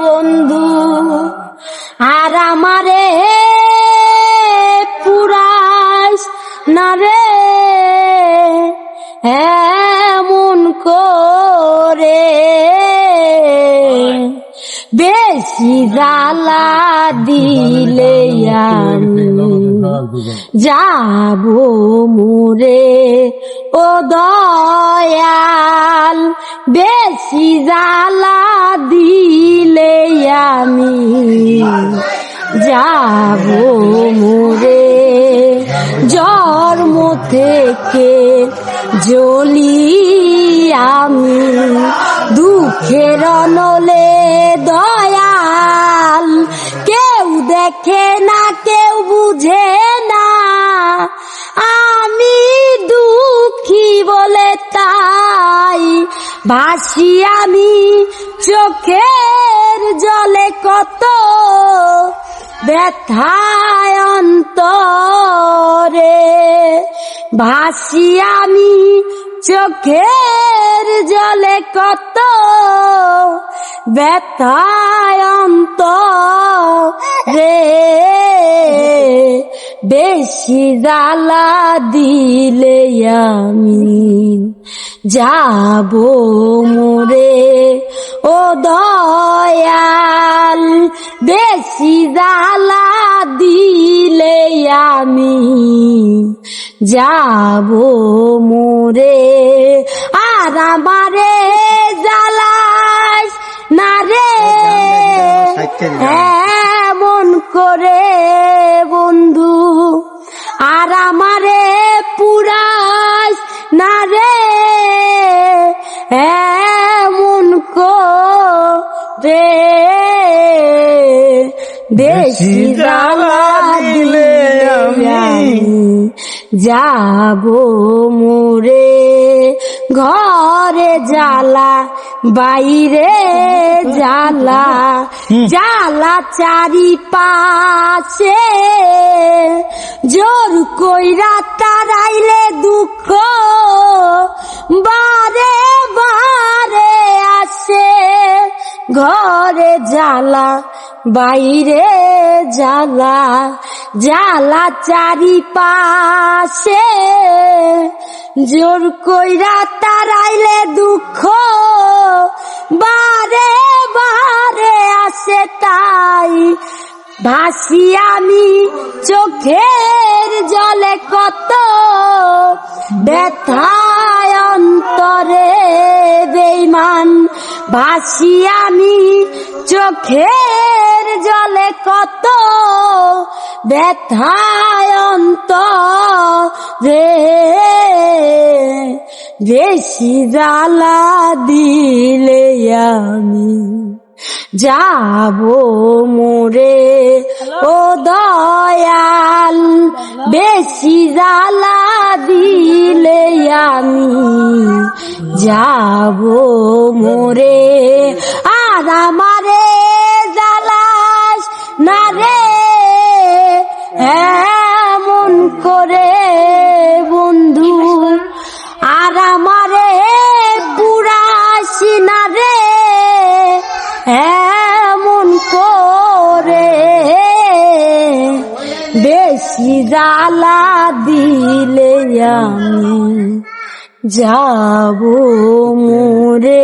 বন্ধু আর আমারে পুরাস না রে এমন করে বেশি জ্বালা দিলে আমি যাব মোরে ও দয়াল বেশি জ্বালা দিলে আমি যাব মোরে জন্ম থেকে জ্বলি আমি দুঃখের নলে দয়াল কেউ দেখে না কেউ বুঝে না আমি দুঃখী বলে তাই ভাসি আমি চোখের জলে কত ব্যথায় অন্তরে ভাসি আমি চোখের জলে কত ব্যথায় অন্তরে বেশি জ্বালা দিলে আমি যাব মোরে ও দয়াল বেশি জ্বালা দিলে আমি যাব মোরে আর আমারে জ্বালাস না রে এমন করে বন্ধু আর আমারে পুরাস না রে এমন করে বেশি জ্বালা দিলে আমি যাব মোরে ঘরে জ্বালা বাইরে জ্বালা জ্বালা চারিপাশে জোর কইরা তারাইলে দুঃখ বারে বারে আসে ঘরে জ্বালা বাইরে জ্বালা জ্বালা চারিপাশে জোর কইরা তারাইলে দুঃখ বারে বারে আসে তাই ভাসি আমি চোখের জলে কত ব্যথায় অন্তরে বেঈমান ভাসি আমি চোখের জলে কত ব্যথায় অন্তরে বেশি জ্বালা দিলে আমি যাব মোরে ও দয়াল বেশি জ্বালা দিলে আমি যাব মোরে আর আমারে জ্বালাস না রে এমন করে বন্ধু আর আমারে পুরাসি না রে এমন করে বেশি জ্বালা দিলে আমি যাব মোরে।